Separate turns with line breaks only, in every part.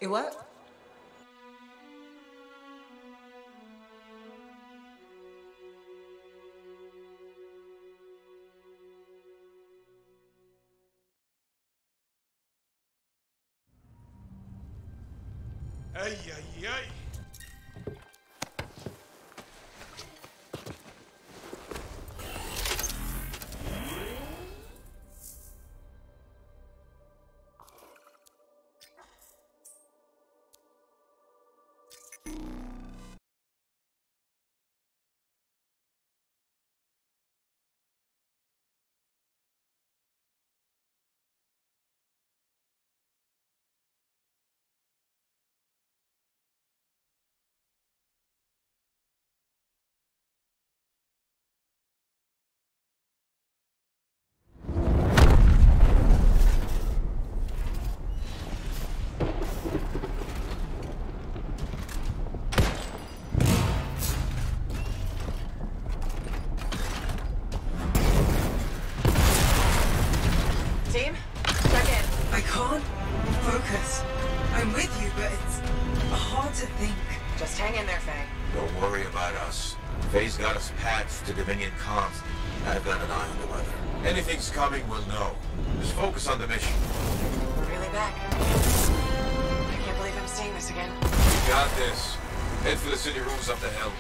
It what?
Ay, ay, ay.
Team, check in.
I can't focus. I'm with you, but it's hard to think.
Just hang in there, Faye.
Don't worry about us. Faye's got us patched to Dominion comms. I've got an eye on the weather. Anything's coming, we'll know. Just focus on the mission.
We're really back. I can't believe I'm seeing this again.
You got this. Head for the city rooms up the hill.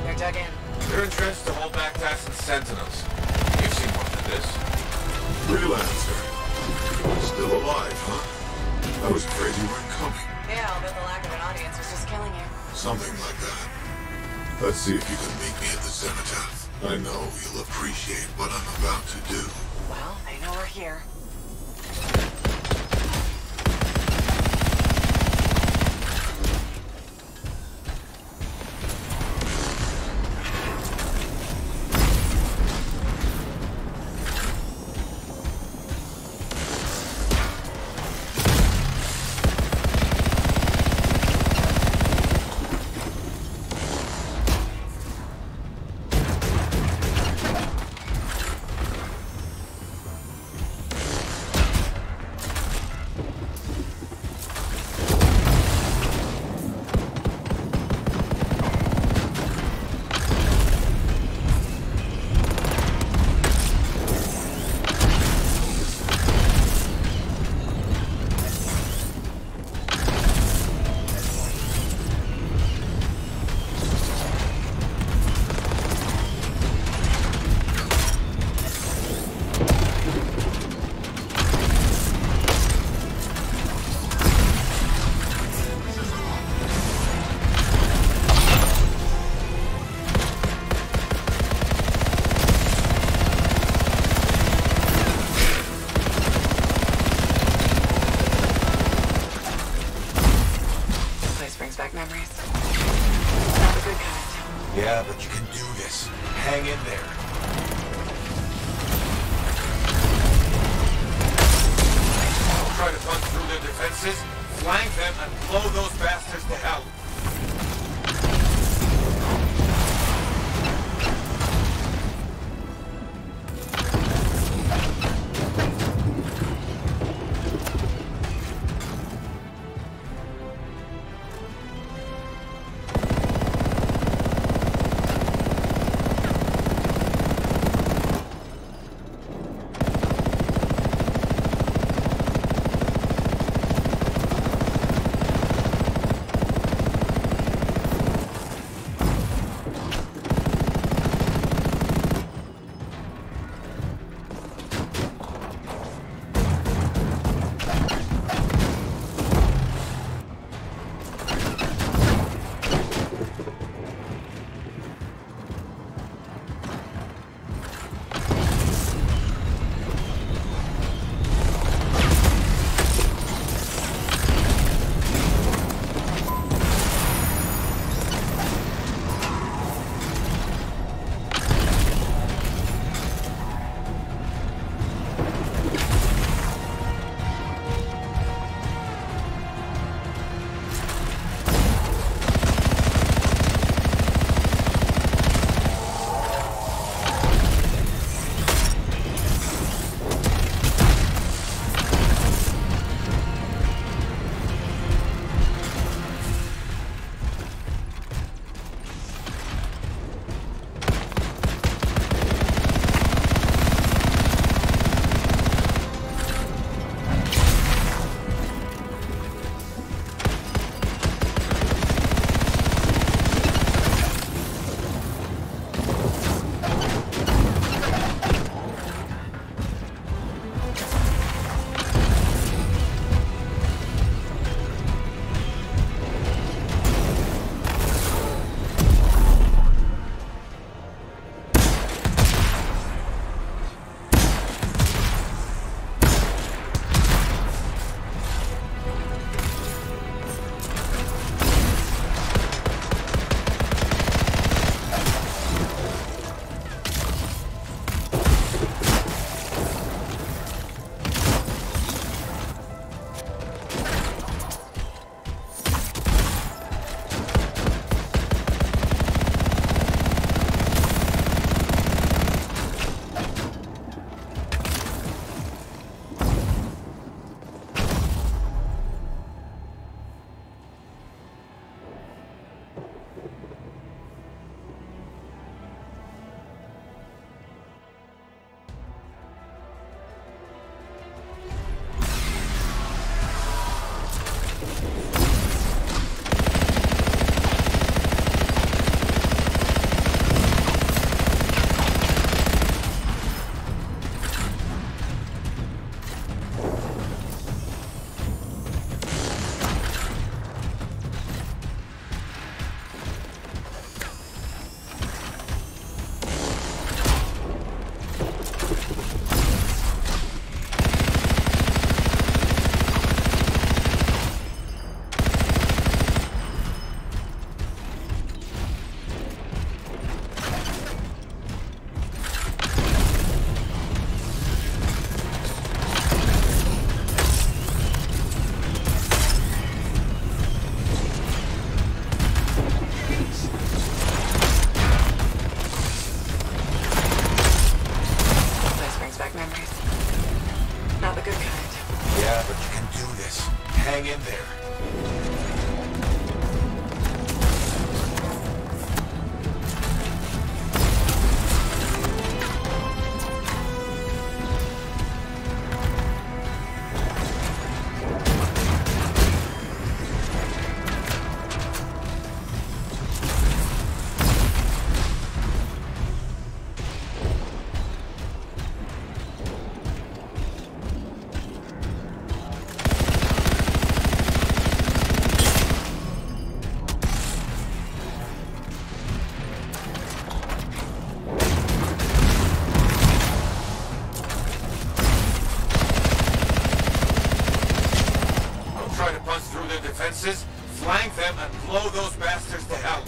They're dug in.
They're entrenched to hold back Tassin's sentinels. You've seen more than this.
Freelancer. Still alive, huh? I was afraid you weren't coming.
Yeah, I'll bet the lack of an audience was just killing you.
Something like that. Let's see if you can meet me at the cenotaph. I know you'll appreciate what I'm about to do.
Well, they know we're here. Back memories. Not the good kind.
Yeah, but you can do this. Hang in there. Try to punch through their defenses, flank them, and blow those bastards to hell. hang in there. Try to punch through their defenses, flank them, and blow those bastards to hell.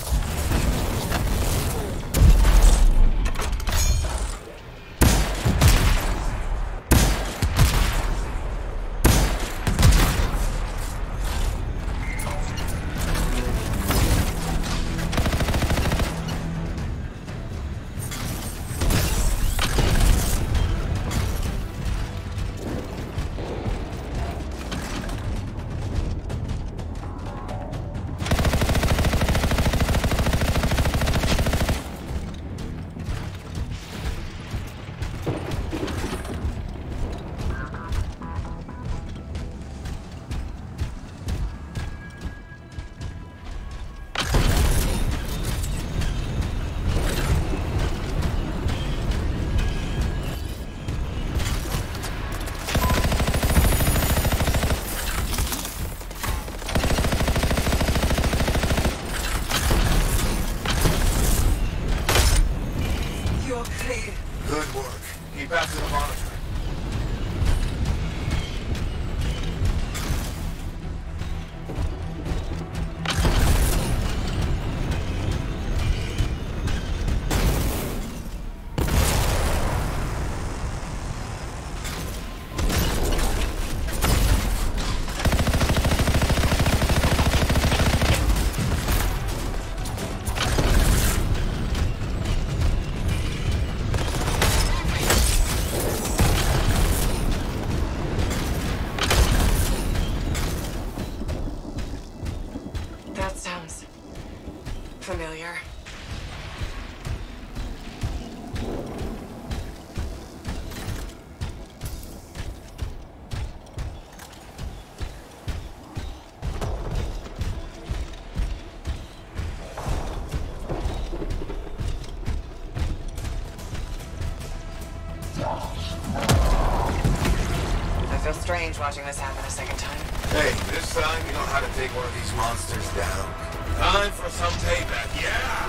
You're clear.
Good work. Keep after the monitor.
That sounds familiar. I feel strange watching this happen a second time.
Hey, this time you know how to take one of these monsters down. Time for some payback, yeah!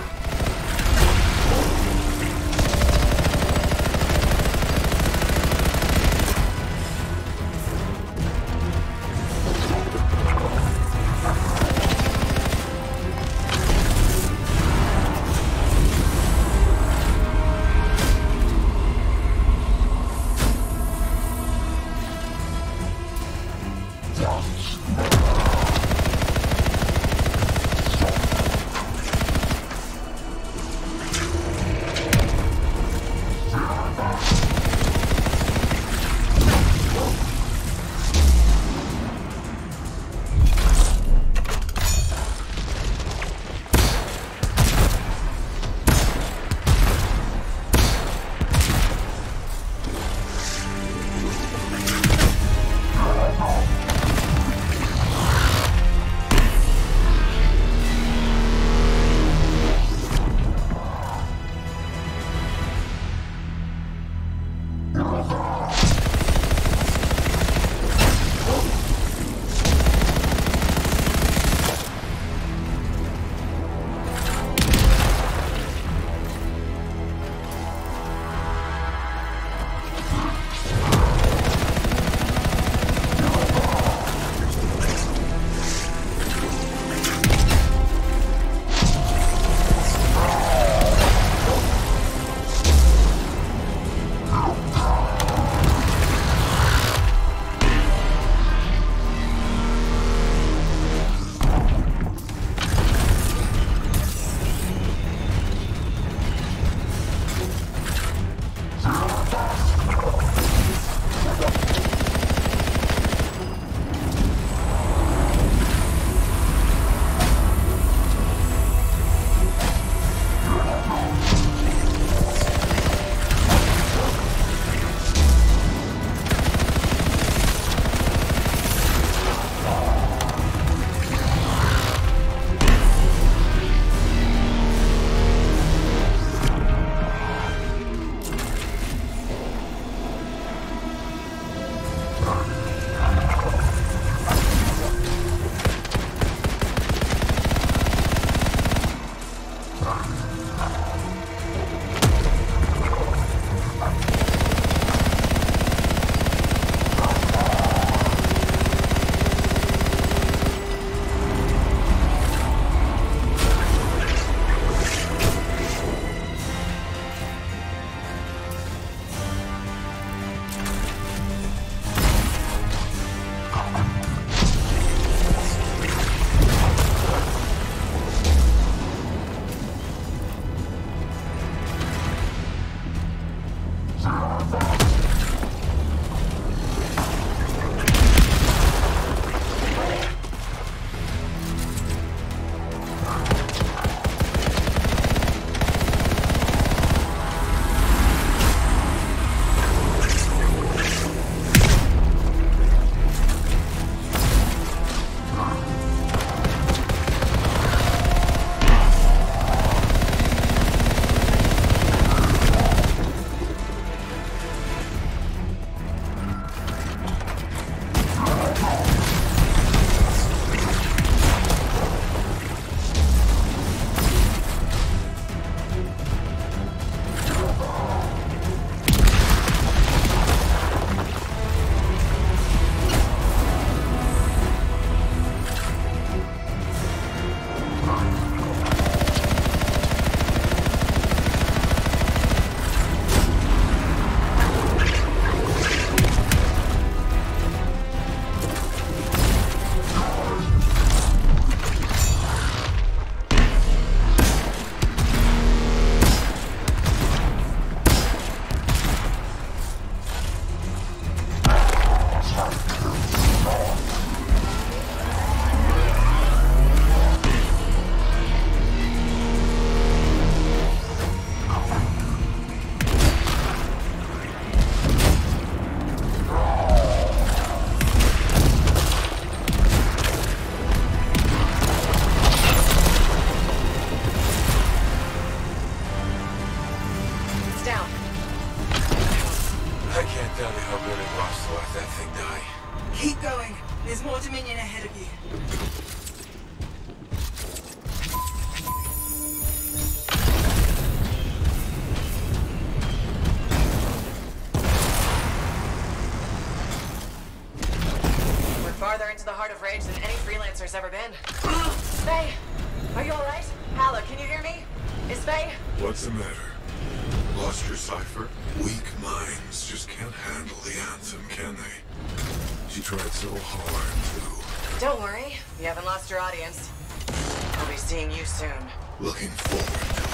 It's down.
I can't tell you how good it was to watch that thing die.
Keep going. There's more Dominion ahead of you.
We're farther into the heart of Rage than any freelancer's ever been. Faye, are you alright? Hala, can you hear me? Is Faye?
What's the matter? Lost your cipher? Weak minds just can't handle the anthem, can they? She tried so hard to.
Don't worry, you haven't lost your audience. I'll be seeing you soon.
Looking forward to it.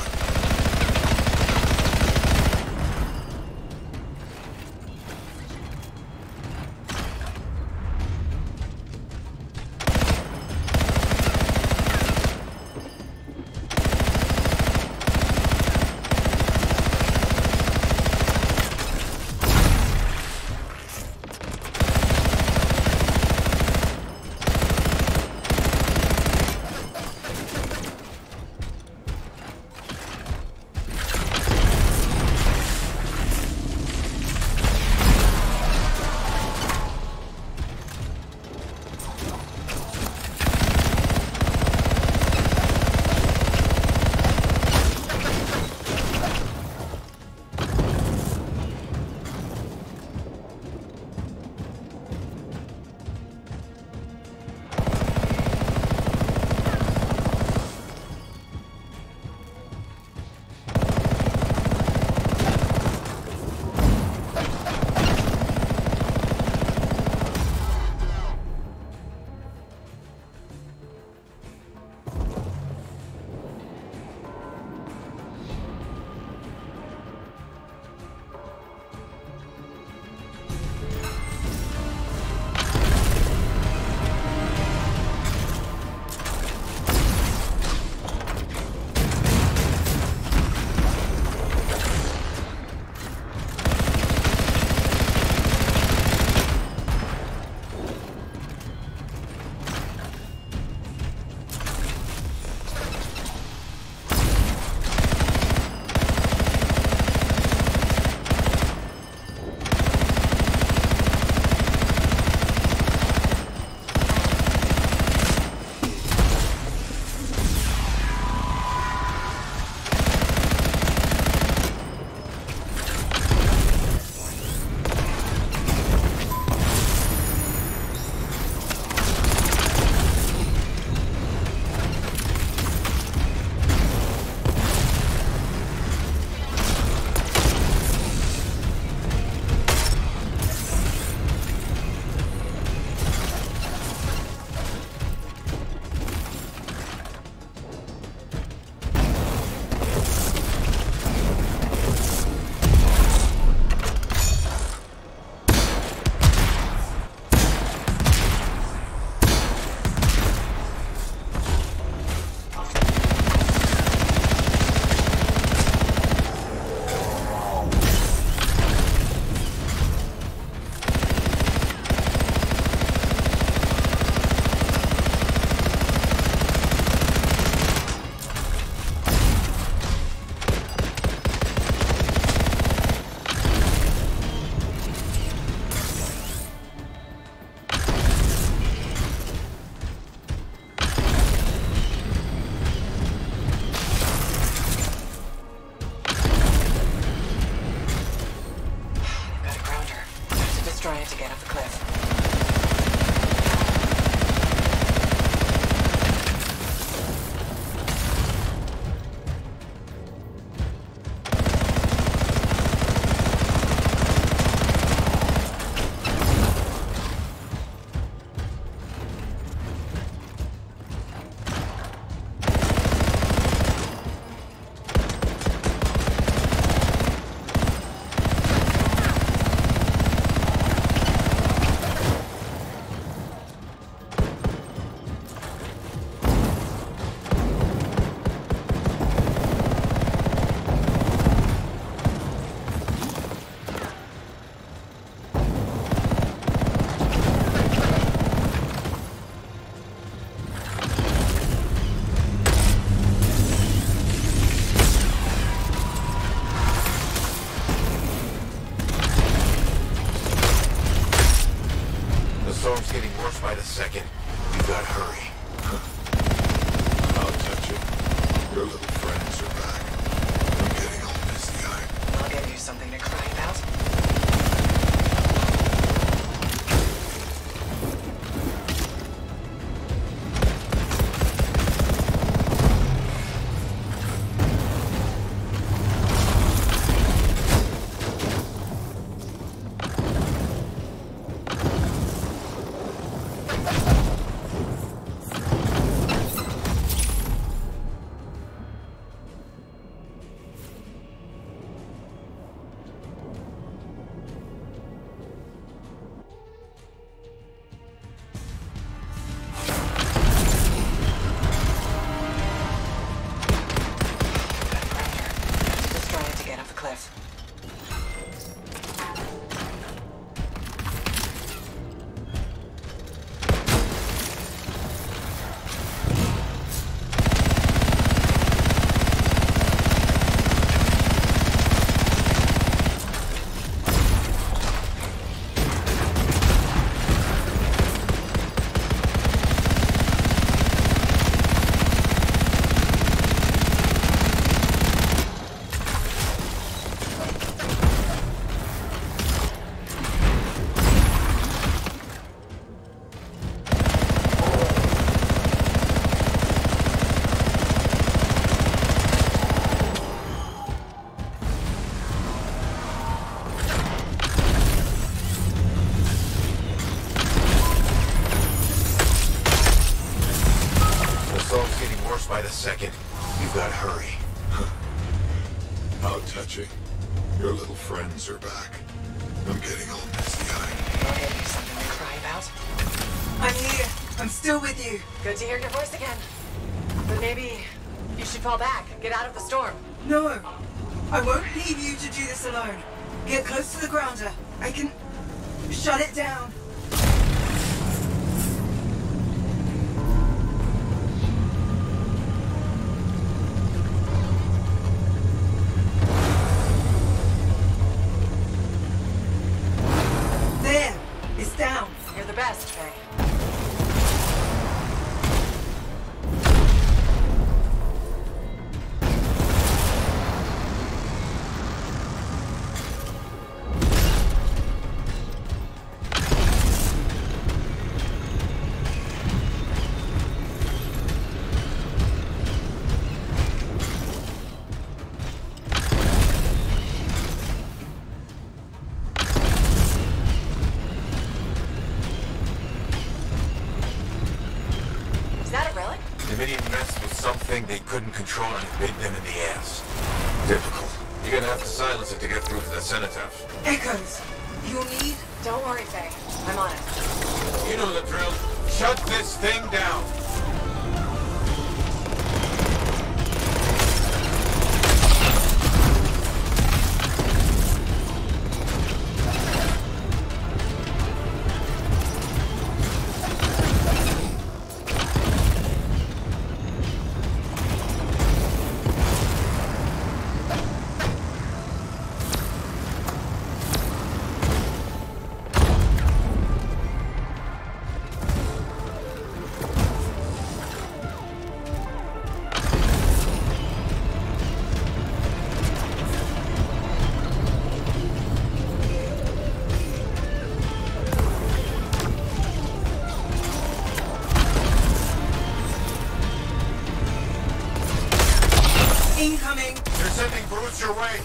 worse by the second. You gotta hurry.
How touching. Your little friends are back. I'm getting all misty-eyed.
I'll give you something to cry about.
By the second. You gotta hurry.
How touching. Your little friends are back. I'm getting all misty-eyed.
I'll give you something to cry about.
I'm here. I'm still with you.
Good to hear your voice again. But maybe you should fall back and get out of the storm.
No. I won't leave you to do this alone. Get close to the grounder. I can shut it down. Down.
You're the best, Faye.
They couldn't control and it bit them in the ass. Difficult. You're gonna have to silence it to get through to the cenotaph.
Echoes. You'll need...
Don't worry, Faye. I'm on it.
You know the drill. Shut this thing down.
Incoming!
They're sending Bruce your way!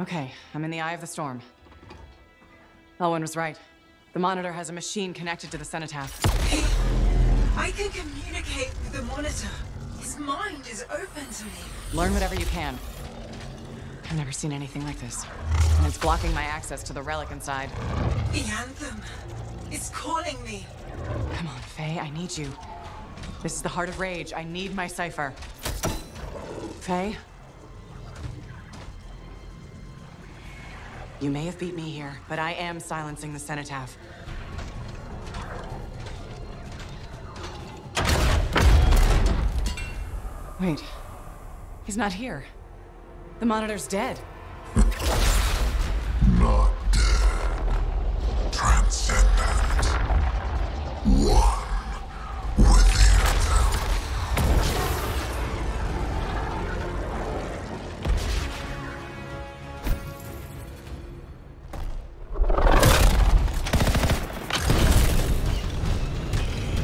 Okay, I'm in the eye of the storm. Elwyn was right. The monitor has a machine connected to the cenotaph.
I can communicate with the monitor. His mind is open to me.
Learn whatever you can. I've never seen anything like this. And it's blocking my access to the relic inside.
The anthem. It's calling me.
Come on, Faye, I need you. This is the Heart of Rage. I need my cipher. Faye? You may have beat me here, but I am silencing the cenotaph. Wait. He's not here. The monitor's dead.
Not dead. Transcendent. One within them.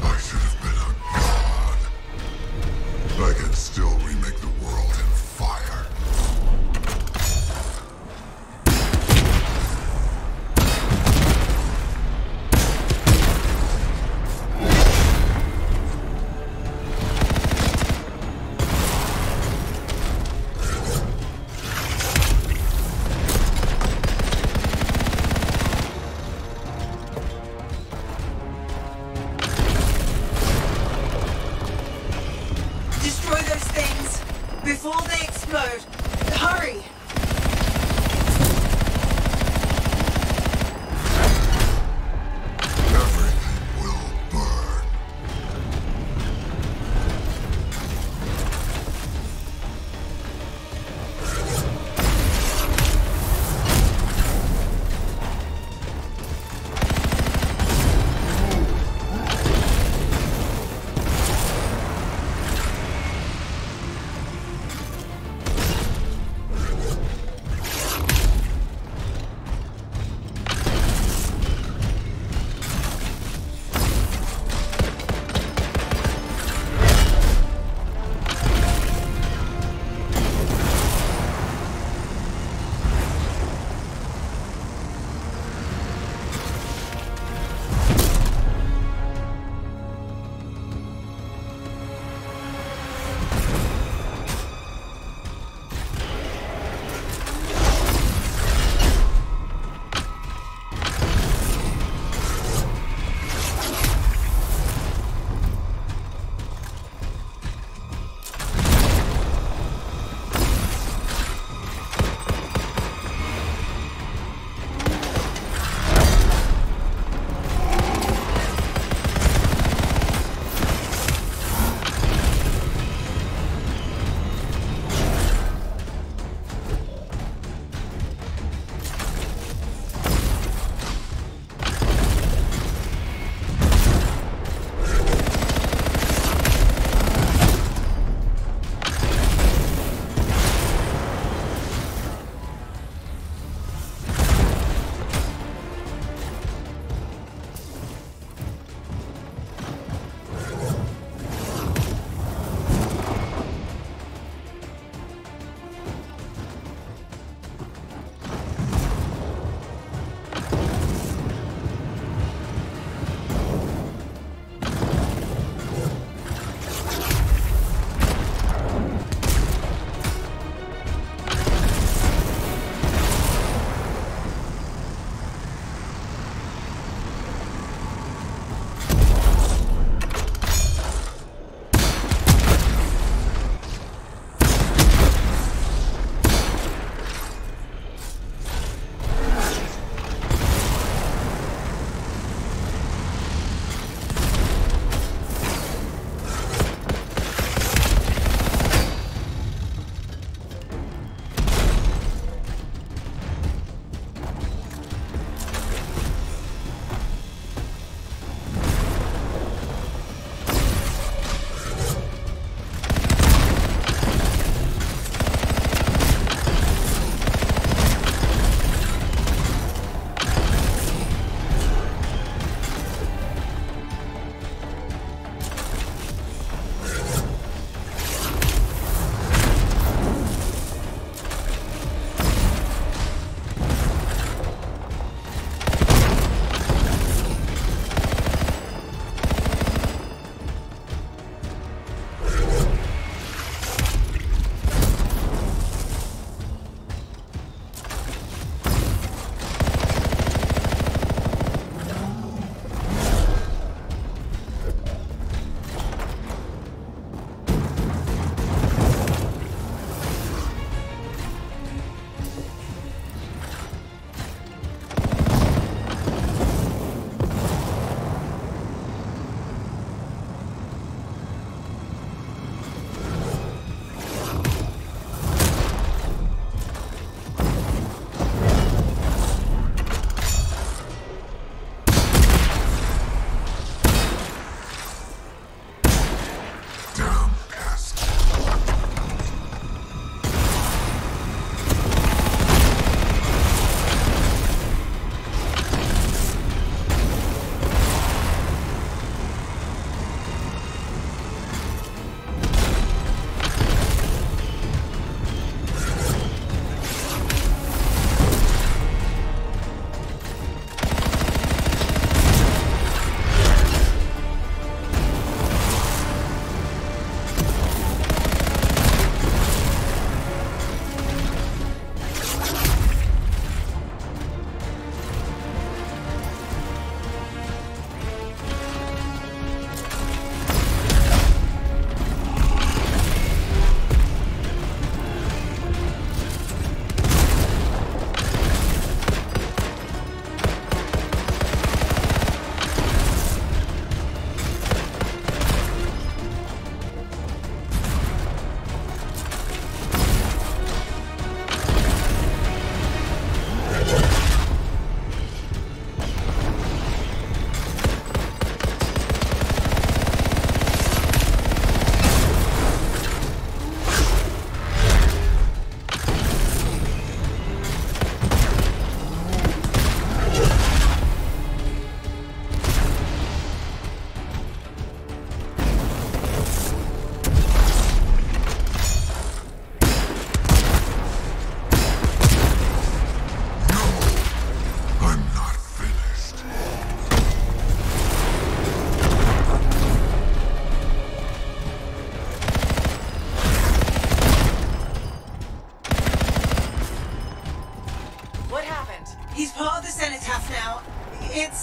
I should have been a god. I can still remake the world in fire.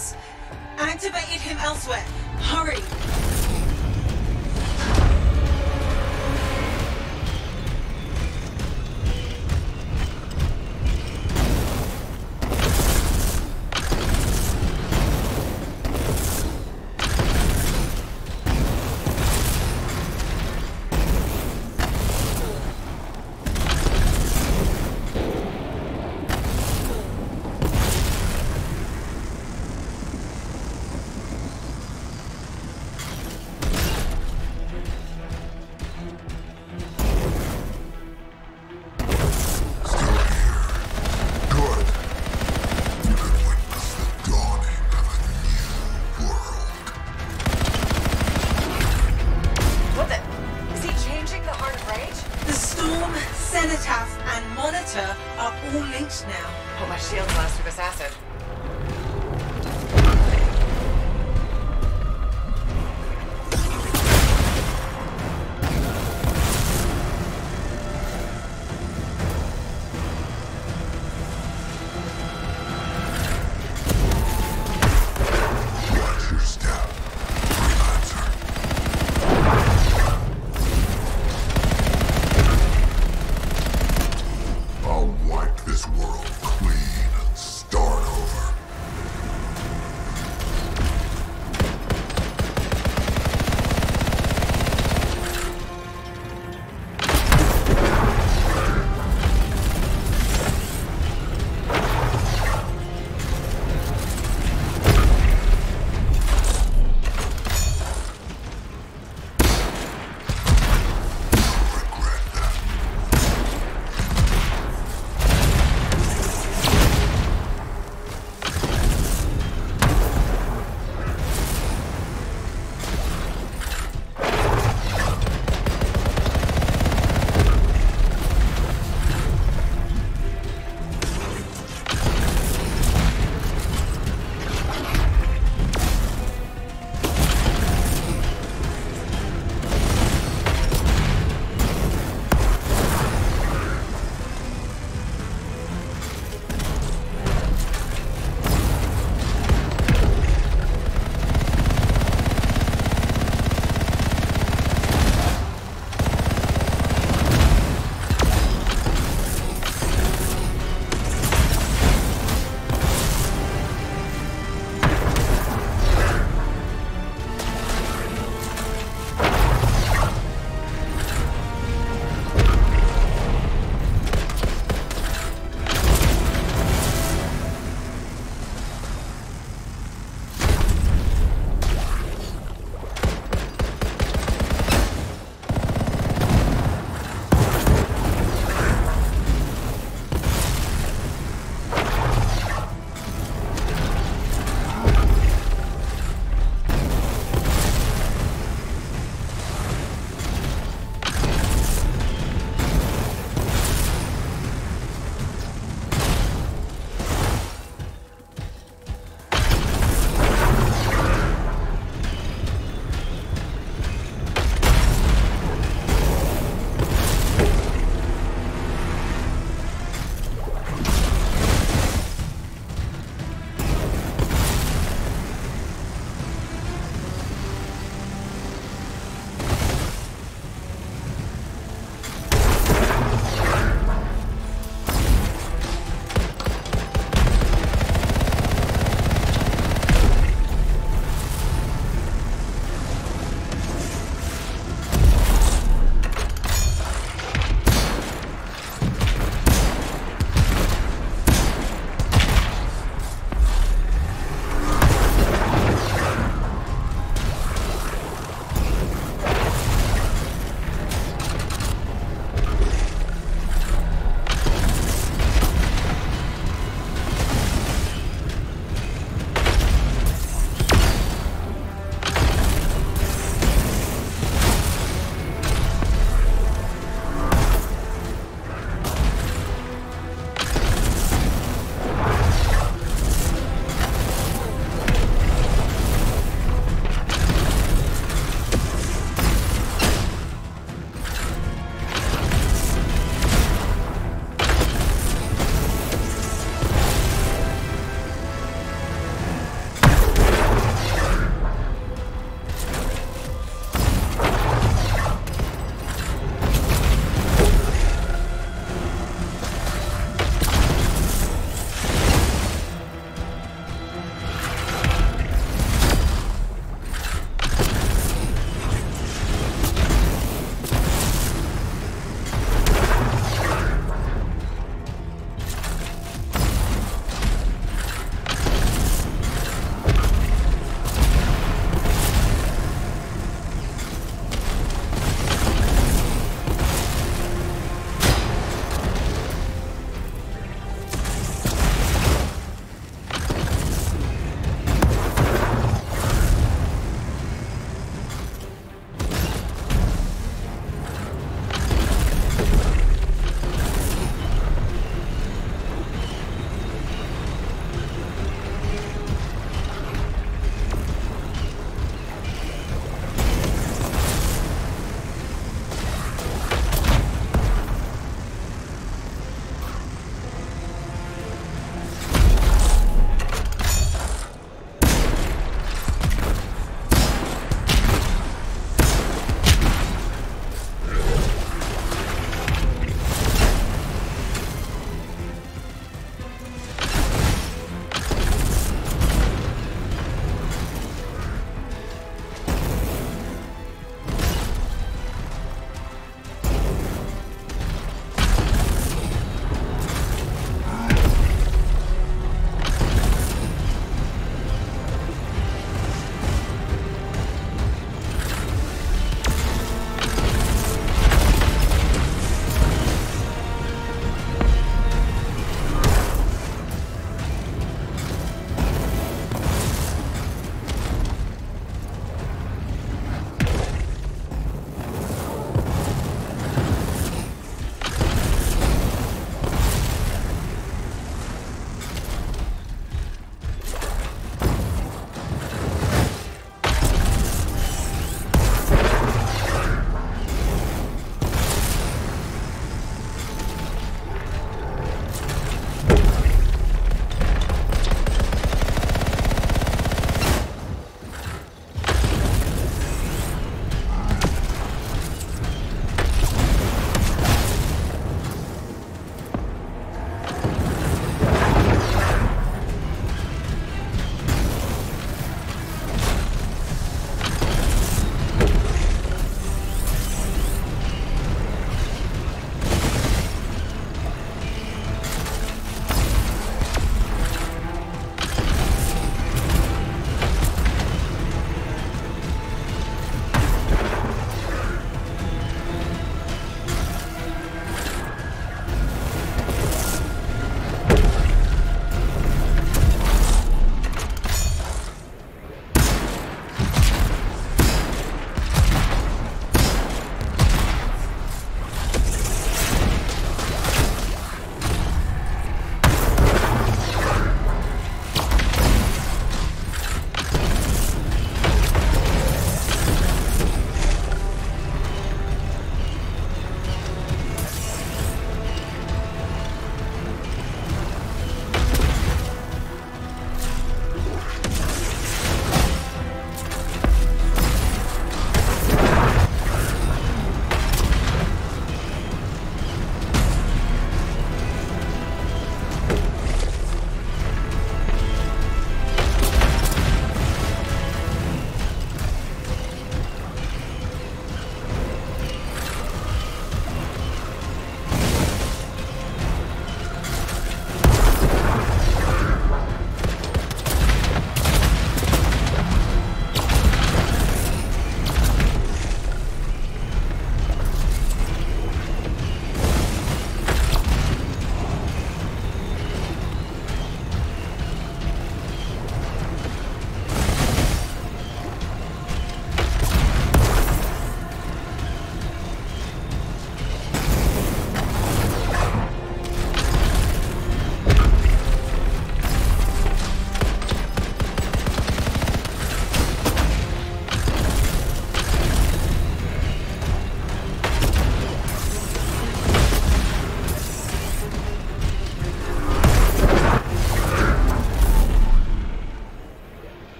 Yes! Activated him elsewhere. Hurry!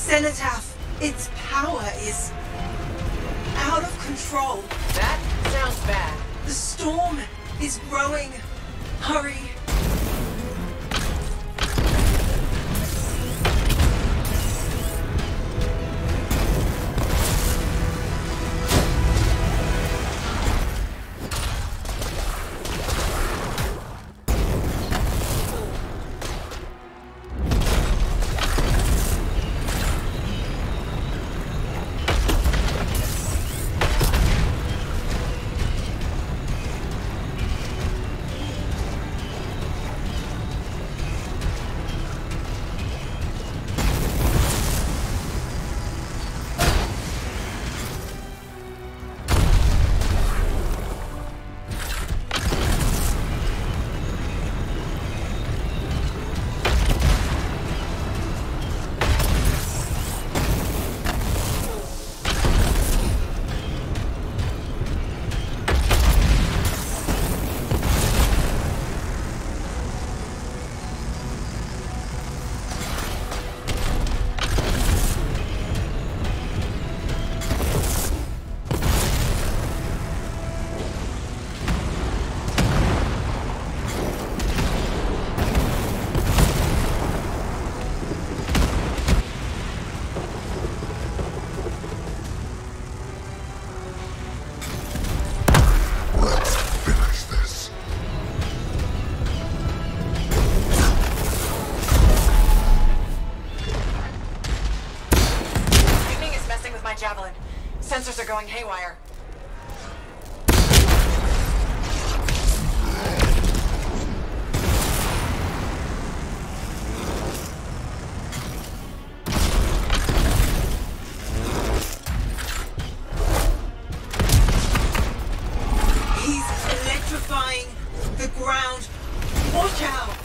Cenotaph, its power is out of control.
That sounds bad.
The storm is growing. Hurry.
Javelin. Sensors are going haywire.
He's electrifying the ground. Watch out!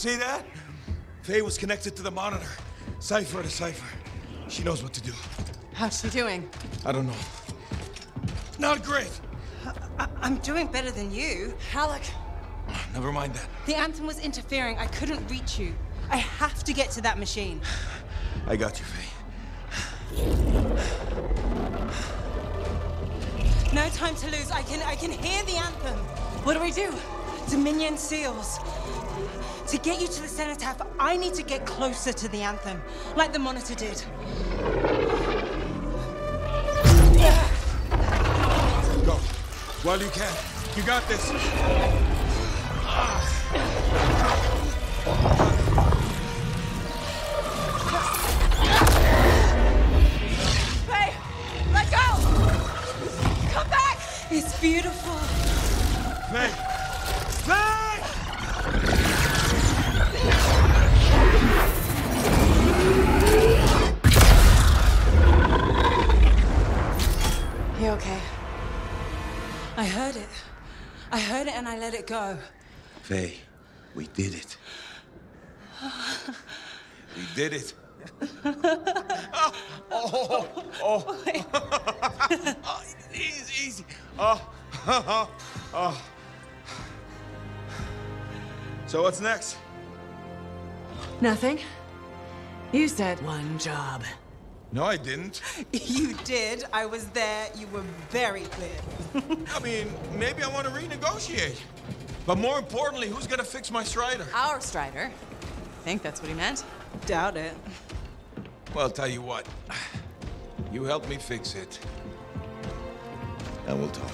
see that? Faye was connected to the monitor. Cypher to Cypher. She knows what to do.
How's she doing?
I don't know. Not great.
I'm doing better than you.
Halleck!
Never mind that.
The Anthem was interfering. I couldn't reach you. I have to get to that machine.
I got you, Faye.
No time to lose. I can hear the Anthem.
What do we do?
Dominion seals. To get you to the cenotaph, I need to get closer to the Anthem, like the monitor did.
Go. While you can. You got this.
Faye! Let go! Come back!
It's beautiful.
Faye! Faye!
You okay?
I heard it. I heard it and I let it go.
Faye, we did it. We did it. Oh. Easy. So what's next?
Nothing. You said one job.
No, I didn't.
You did. I was there. You were very clear.
I mean, maybe I want to renegotiate. But more importantly, who's gonna fix my Strider?
Our Strider. I think that's what he meant.
Doubt it.
Well, tell you what. You help me fix it. And we'll talk.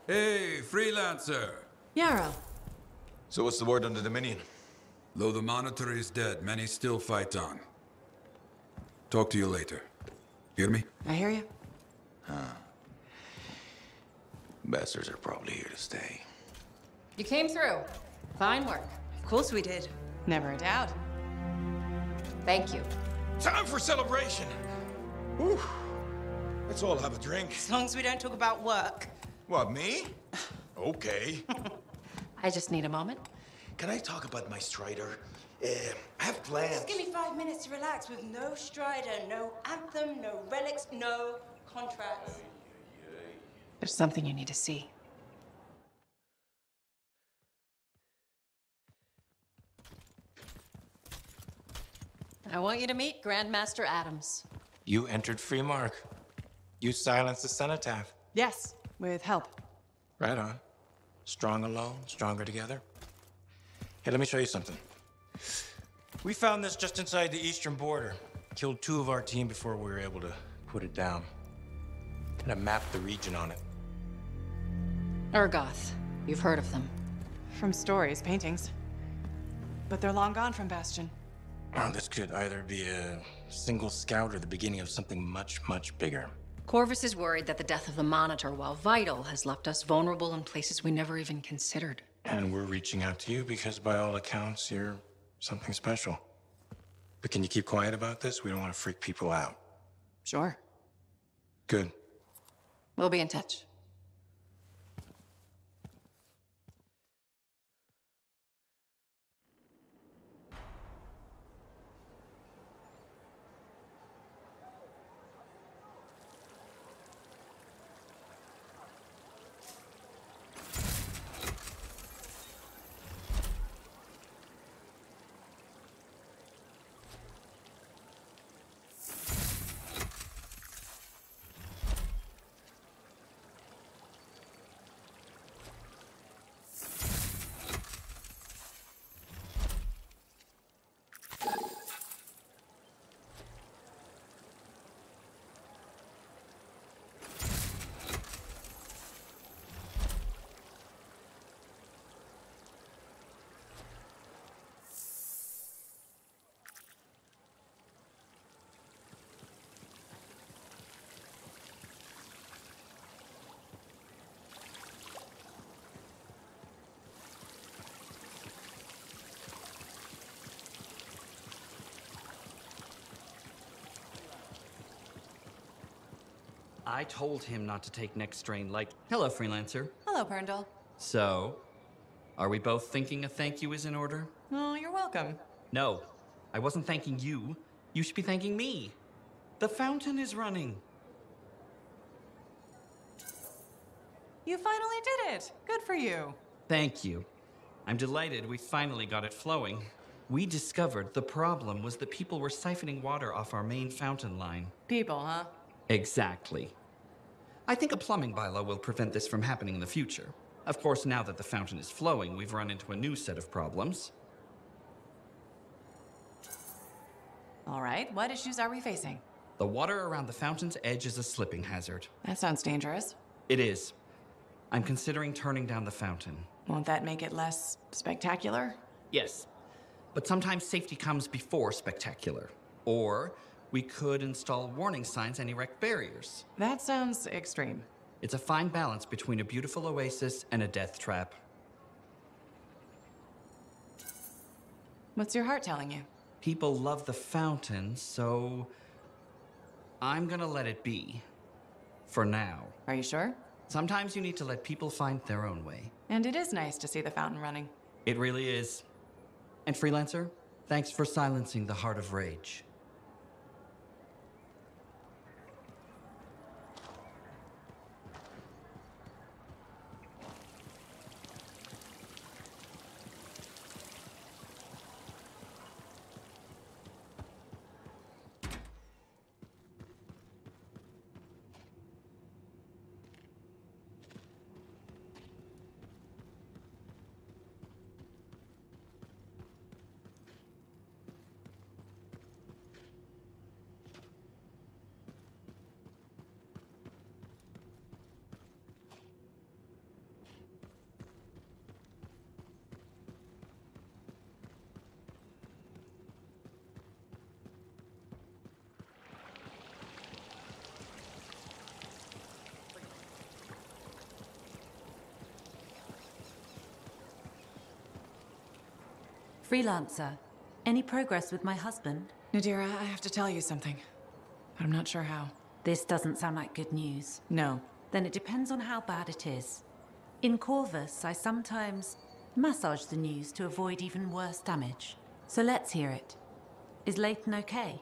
Hey, Freelancer!
Yarrow.
So what's the word on the Dominion?
Though the Monitor is dead, many still fight on. Talk to you later. Hear me?
I hear you.
Bastards are probably here to stay.
You came through. Fine work.
Of course we did.
Never a doubt. Thank you.
Time for celebration! Whew. Let's all have a drink.
As long as we don't talk about work.
What, me? Okay.
I just need a moment.
Can I talk about my Strider? I have plans.
Just give me 5 minutes to relax with no Strider, no anthem, no relics, no contracts.
There's something you need to see. I want you to meet Grandmaster Adams.
You entered Freemark. You silenced the Cenotaph.
Yes, with help.
Right on. Strong alone, stronger together. Hey, let me show you something. We found this just inside the eastern border. Killed 2 of our team before we were able to put it down. And I mapped the region on it.
Urgoth. You've heard of them.
From stories, paintings. But they're long gone from Bastion.
Oh, this could either be a single scout or the beginning of something much, much bigger.
Corvus is worried that the death of the Monitor, while vital, has left us vulnerable in places we never even considered.
And we're reaching out to you because by all accounts, you're something special. But can you keep quiet about this? We don't want to freak people out.
Sure.
Good.
We'll be in touch.
I told him not to take next strain like... Hello, Freelancer.
Hello, Perndall.
So, are we both thinking a thank you is in order?
Oh, you're welcome.
No, I wasn't thanking you. You should be thanking me. The fountain is running.
You finally did it. Good for you.
Thank you. I'm delighted we finally got it flowing. We discovered the problem was that people were siphoning water off our main fountain line.
People, huh?
Exactly. I think a plumbing bylaw will prevent this from happening in the future. Of course, now that the fountain is flowing, we've run into a new set of problems.
All right, what issues are we facing?
The water around the fountain's edge is a slipping hazard.
That sounds dangerous.
It is. I'm considering turning down the fountain.
Won't that make it less spectacular?
Yes, but sometimes safety comes before spectacular. Or we could install warning signs and erect barriers.
That sounds extreme.
It's a fine balance between a beautiful oasis and a death trap.
What's your heart telling you?
People love the fountain, so I'm gonna let it be. For now.
Are you sure?
Sometimes you need to let people find their own way.
And it is nice to see the fountain running.
It really is. And Freelancer, thanks for silencing the Heart of Rage.
Freelancer, any progress with my husband?
Nadira, I have to tell you something, but I'm not sure how.
This doesn't sound like good news.
No.
Then it depends on how bad it is. In Corvus, I sometimes massage the news to avoid even worse damage. So let's hear it. Is Layton okay?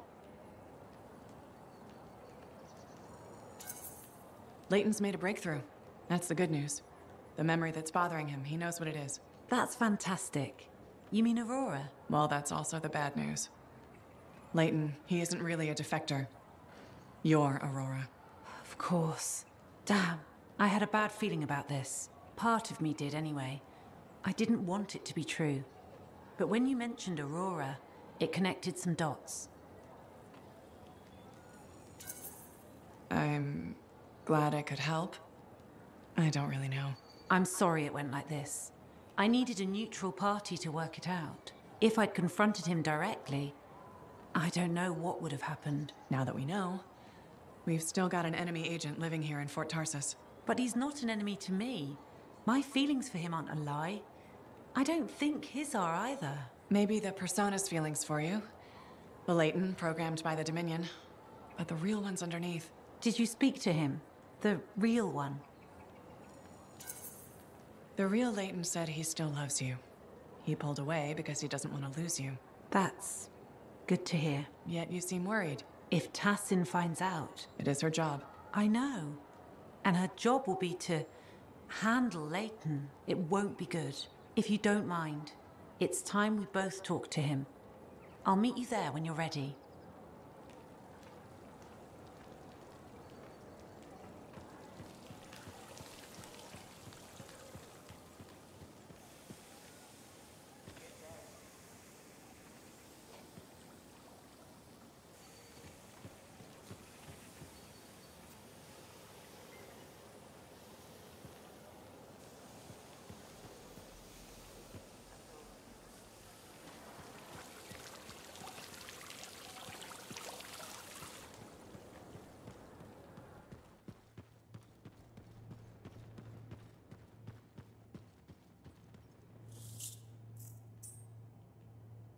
Layton's made a breakthrough. That's the good news. The memory that's bothering him, he knows what it is.
That's fantastic. You mean Aurora?
Well, that's also the bad news. Layton, he isn't really a defector. You're Aurora.
Of course. Damn, I had a bad feeling about this. Part of me did anyway. I didn't want it to be true. But when you mentioned Aurora, it connected some dots.
I'm glad I could help. I don't really know.
I'm sorry it went like this. I needed a neutral party to work it out. If I'd confronted him directly, I don't know what would have happened.
Now that we know, we've still got an enemy agent living here in Fort Tarsus.
But he's not an enemy to me. My feelings for him aren't a lie. I don't think his are either.
Maybe the Persona's feelings for you. The Layton, programmed by the Dominion. But the real one's underneath.
Did you speak to him? The real one?
The real Layton said he still loves you. He pulled away because he doesn't want to lose you.
That's good to hear.
Yet you seem worried.
If Tassin finds out...
It is her job.
I know. And her job will be to handle Layton. It won't be good. If you don't mind, it's time we both talk to him. I'll meet you there when you're ready.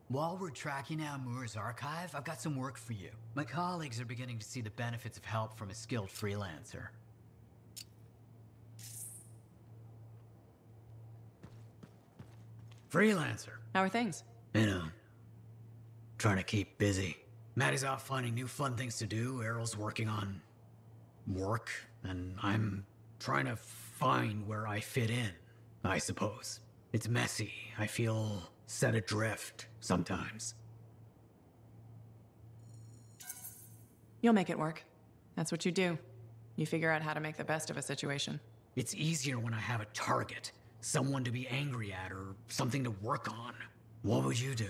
While we're tracking down Moor's archive, I've got some work for you. My colleagues are beginning to see the benefits of help from a skilled freelancer. Freelancer.
How are things?
You know, trying to keep busy. Maddie's off finding new fun things to do. Errol's working on work, and I'm trying to find where I fit in, I suppose. It's messy. I feel set adrift sometimes.
You'll make it work. That's what you do. You figure out how to make the best of a situation.
It's easier when I have a target, someone to be angry at or something to work on. What would you do?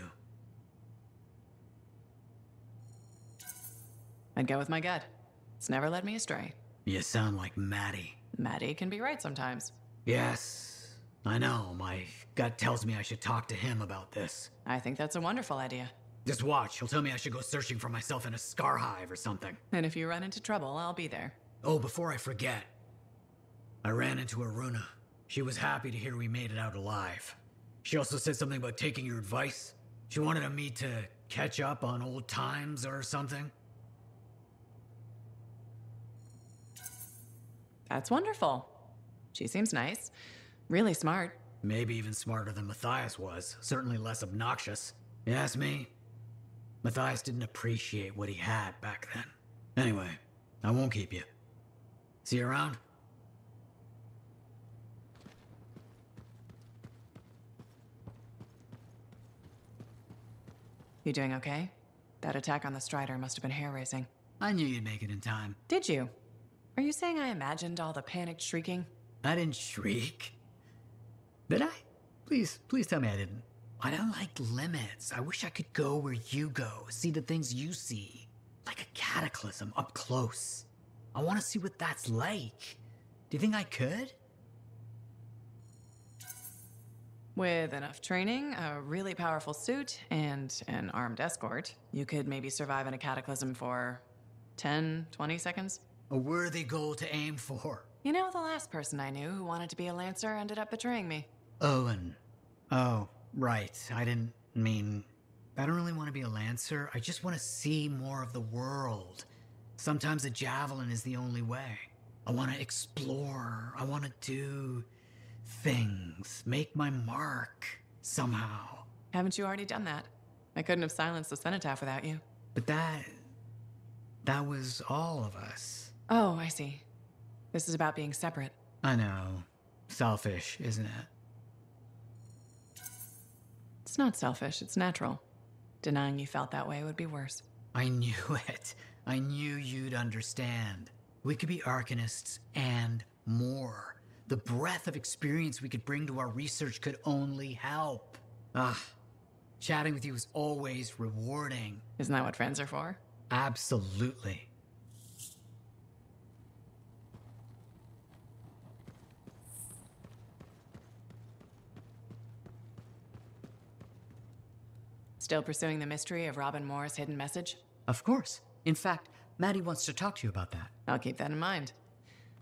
I'd go with my gut. It's never led me astray.
You sound like Maddie.
Maddie can be right sometimes.
Yes, I know. My gut tells me I should talk to him about this.
I think that's a wonderful idea.
Just watch. He'll tell me I should go searching for myself in a scar hive or something.
And if you run into trouble, I'll be there.
Oh, before I forget, I ran into Aruna. She was happy to hear we made it out alive. She also said something about taking your advice. She wanted me to catch up on old times or something.
That's wonderful. She seems nice. Really smart.
Maybe even smarter than Matthias was. Certainly less obnoxious. You ask me? Matthias didn't appreciate what he had back then. Anyway, I won't keep you. See you around?
You doing okay? That attack on the Strider must have been hair-raising.
I knew you'd make it in time.
Did you? Are you saying I imagined all the panicked shrieking?
I didn't shriek. Did I? Please tell me I didn't. I don't like limits. I wish I could go where you go, see the things you see. Like a cataclysm up close. I want to see what that's like. Do you think I could?
With enough training, a really powerful suit, and an armed escort, you could maybe survive in a cataclysm for 10, 20 seconds.
A worthy goal to aim for.
You know, the last person I knew who wanted to be a Lancer ended up betraying me.
Owen. Oh, right. I didn't I mean, I don't really want to be a Lancer. I just want to see more of the world. Sometimes a javelin is the only way. I want to explore. I want to do things, make my mark somehow.
Haven't you already done that? I couldn't have silenced the cenotaph without you.
But that was all of us.
Oh, I see. This is about being separate.
I know. Selfish, isn't it?
It's not selfish, it's natural. Denying you felt that way would be worse.
I knew it. I knew you'd understand. We could be Arcanists and more. The breadth of experience we could bring to our research could only help. Chatting with you is always rewarding.
Isn't that what friends are for?
Absolutely.
Still pursuing the mystery of Robin Moore's hidden message?
Of course. In fact, Maddie wants to talk to you about that.
I'll keep that in mind.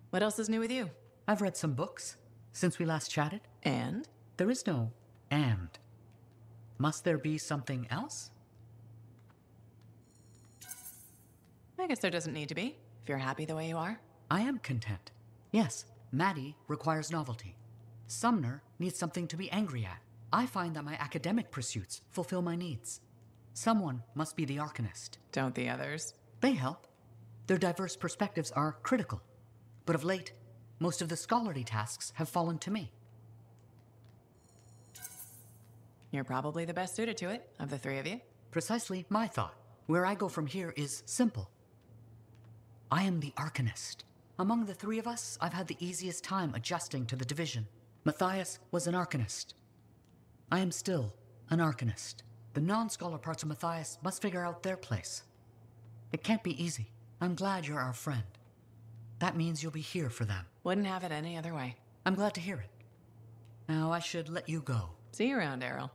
What else is new with you?
I've read some books since we last chatted.
And?
There is no and. Must there be something else?
I guess there doesn't need to be, if you're happy the way you are.
I am content. Yes, Maddie requires novelty. Sumner needs something to be angry at. I find that my academic pursuits fulfill my needs. Someone must be the Arcanist.
Don't the others?
They help. Their diverse perspectives are critical. But of late, most of the scholarly tasks have fallen to me.
You're probably the best suited to it, of the three of you.
Precisely my thought. Where I go from here is simple. I am the Arcanist. Among the three of us, I've had the easiest time adjusting to the division. Matthias was an Arcanist. I am still an Arcanist. The non-scholar parts of Matthias must figure out their place. It can't be easy. I'm glad you're our friend. That means you'll be here for them.
Wouldn't have it any other way.
I'm glad to hear it. Now I should let you go.
See you around, Errol.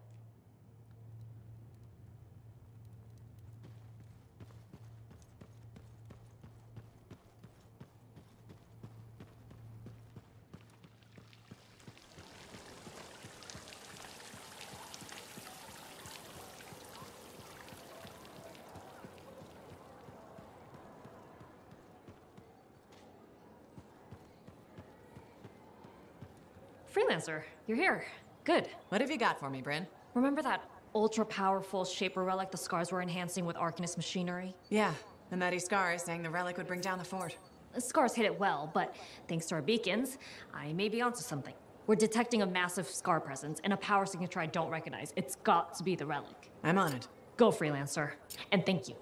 Freelancer, you're here. Good.
What have you got for me, Bryn?
Remember that ultra-powerful Shaper relic the Scars were enhancing with Arcanist machinery?
Yeah, and that Iskar is saying the relic would bring down the fort.
The Scars hit it well, but thanks to our beacons, I may be onto something. We're detecting a massive Scar presence and a power signature I don't recognize. It's got to be the relic.
I'm on it.
Go, Freelancer. And thank you.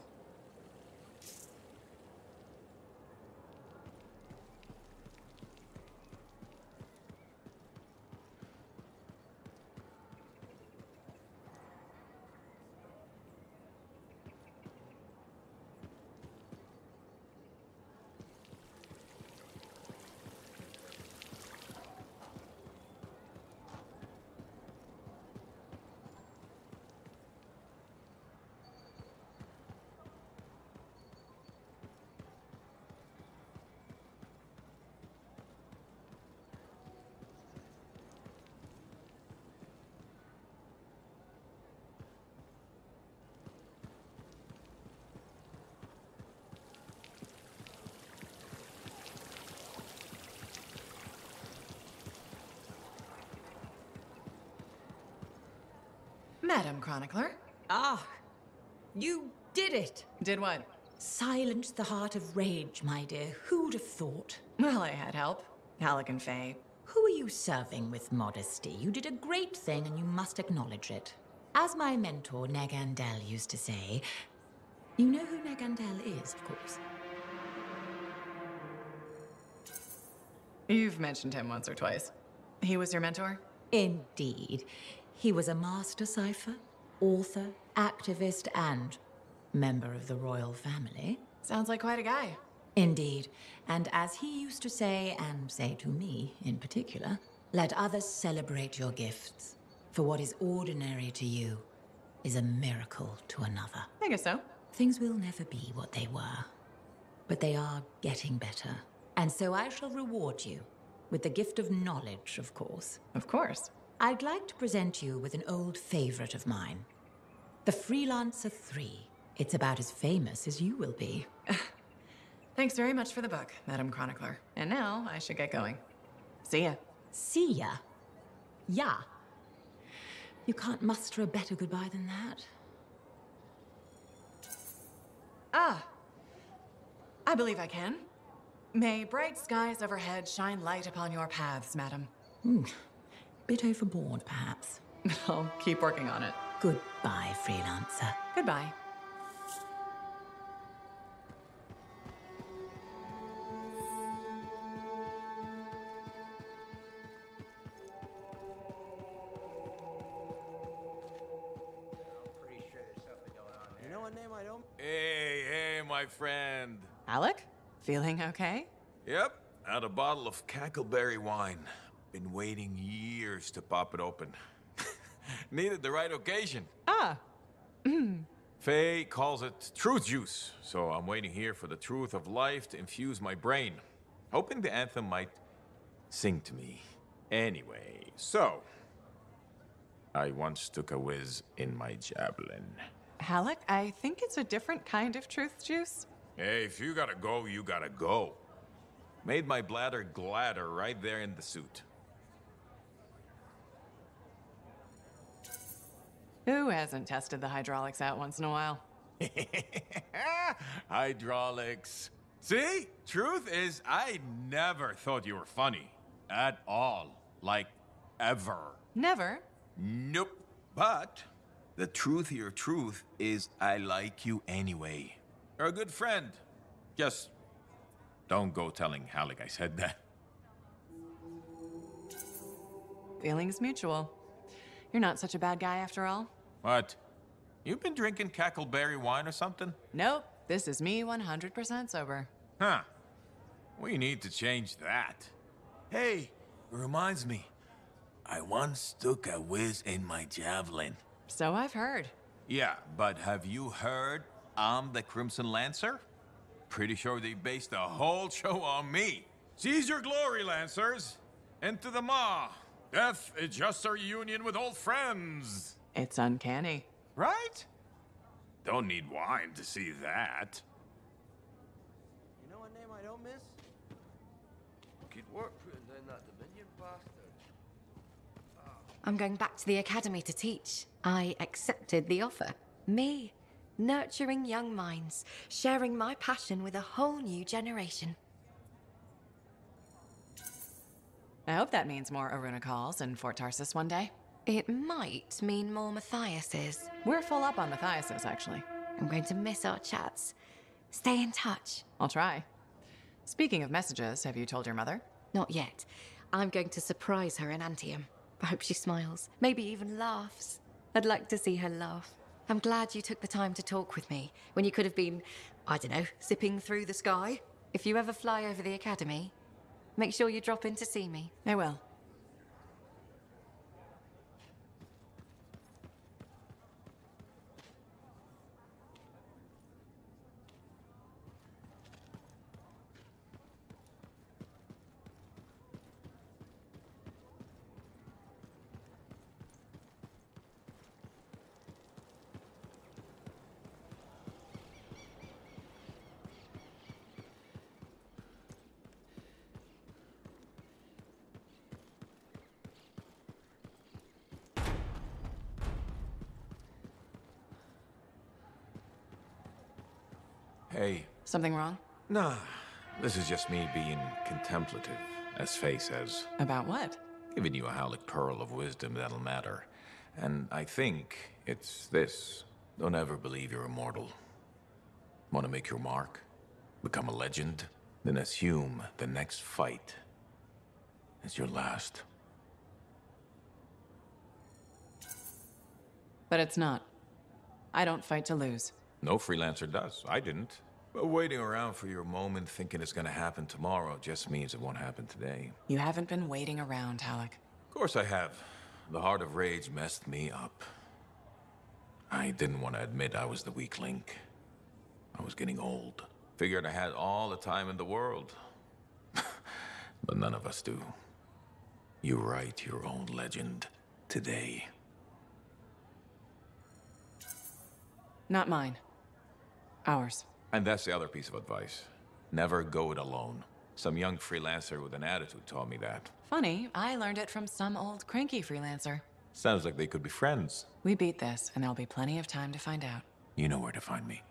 Madam Chronicler.
Ah, you did it.
Did what?
Silenced the heart of rage, my dear. Who'd have thought?
Well, I had help. Halleck and Faye.
Who are you serving with modesty? You did a great thing and you must acknowledge it. As my mentor, Nagandel, used to say, you know who Nagandel is, of course.
You've mentioned him once or twice. He was your mentor?
Indeed. He was a master cipher, author, activist, and member of the royal family.
Sounds like quite a guy.
Indeed. And as he used to say, and say to me in particular, let others celebrate your gifts. For what is ordinary to you is a miracle to another.
I guess so.
Things will never be what they were, but they are getting better. And so I shall reward you with the gift of knowledge, of course.
Of course.
I'd like to present you with an old favorite of mine, The Freelancer 3. It's about as famous as you will be.
Thanks very much for the book, Madam Chronicler. And now I should get going. See ya.
See ya? Yeah. You can't muster a better goodbye than that.
Ah. I believe I can. May bright skies overhead shine light upon your paths, madam.
Bit overboard, perhaps.
I'll keep working on it.
Goodbye, Freelancer.
Goodbye.
Hey, my friend.
Alec? Feeling okay?
Yep, had a bottle of cackleberry wine. Been waiting years to pop it open. Needed the right occasion.
Ah.
Faye calls it truth juice, so I'm waiting here for the truth of life to infuse my brain. Hoping the anthem might sing to me. Anyway, so... I once took a whiz in my javelin.
Alec, I think it's a different kind of truth juice.
Hey, if you gotta go, you gotta go. Made my bladder gladder right there in the suit.
Who hasn't tested the hydraulics out once in a while?
Hydraulics. See? Truth is, I never thought you were funny. At all. Like, ever.
Never?
Nope. But the truthier truth is I like you anyway. You're a good friend. Just don't go telling Halleck I said that.
Feelings mutual. You're not such a bad guy after all.
What? You've been drinking cackleberry wine or something?
Nope. This is me 100% sober.
Huh. We need to change that. Hey, it reminds me. I once took a whiz in my javelin.
So I've heard.
Yeah, but have you heard I'm the Crimson Lancer? Pretty sure they based the whole show on me. Seize your glory, Lancers! Into the maw! Death is just a reunion with old friends!
It's uncanny.
Right? Don't need wine to see that.
You know what name I don't miss? Good work putting down that Dominion bastard.
I'm going back to the academy to teach. I accepted the offer. Me, nurturing young minds, sharing my passion with a whole new generation.
I hope that means more Aruna calls in Fort Tarsis one day.
It might mean more Matthiases.
We're full up on Matthiases, actually.
I'm going to miss our chats. Stay in touch.
I'll try. Speaking of messages, have you told your mother?
Not yet. I'm going to surprise her in Antium. I hope she smiles, maybe even laughs. I'd like to see her laugh. I'm glad you took the time to talk with me when you could have been, I don't know, zipping through the sky. If you ever fly over the academy, make sure you drop in to see me.
I will.
Hey.
Something wrong?
Nah, this is just me being contemplative, as Faye says.
About what?
Giving you a Halleck pearl of wisdom that'll matter. And I think it's this. Don't ever believe you're immortal. Want to make your mark? Become a legend? Then assume the next fight is your last.
But it's not. I don't fight to lose.
No freelancer does. I didn't. But waiting around for your moment thinking it's gonna happen tomorrow just means it won't happen today.
You haven't been waiting around, Halleck.
Of course I have. The Heart of Rage messed me up. I didn't want to admit I was the weak link. I was getting old. Figured I had all the time in the world. But none of us do. You write your own legend today.
Not mine. Ours.
And that's the other piece of advice. Never go it alone. Some young freelancer with an attitude taught me that.
Funny, I learned it from some old cranky freelancer.
Sounds like they could be friends.
We beat this, and there'll be plenty of time to find out.
You know where to find me.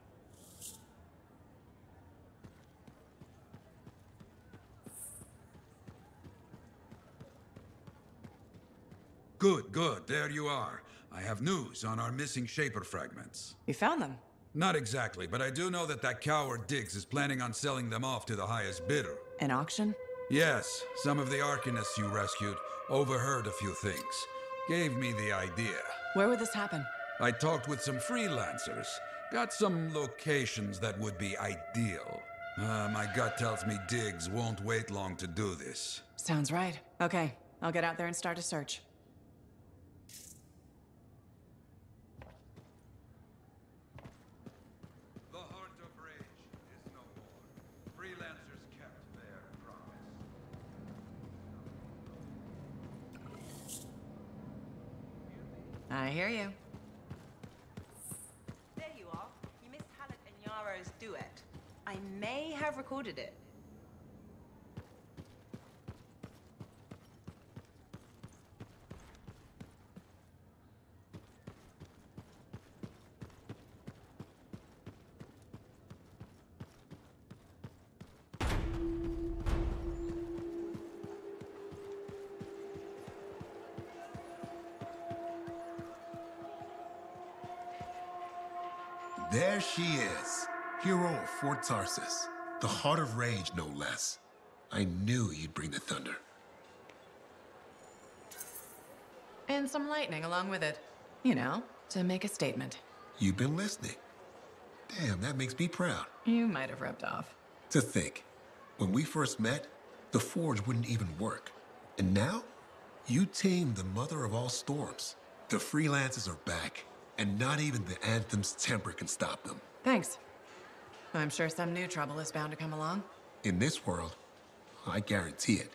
Good, good. There you are. I have news on our missing Shaper fragments.
You found them?
Not exactly, but I do know that that coward Diggs is planning on selling them off to the highest bidder.
An auction?
Yes, some of the Arcanists you rescued overheard a few things. Gave me the idea.
Where would this happen?
I talked with some freelancers. Got some locations that would be ideal. My gut tells me Diggs won't wait long to do this.
Sounds right. Okay, I'll get out there and start a search.
The Heart of Rage is no more. Freelancers kept their promise.
I hear you.
There you are. You missed Halleck and Yaro's duet. I may have recorded it.
There she is, hero of Fort Tarsus, the Heart of Rage, no less. I knew you'd bring the thunder.
And some lightning along with it. You know, to make a statement.
You've been listening. Damn, that makes me proud.
You might have rubbed off.
To think, when we first met, the Forge wouldn't even work. And now, you tamed the mother of all storms. The freelancers are back, and not even the Anthem's temper can stop them.
Thanks. I'm sure some new trouble is bound to come along.
In this world, I guarantee it.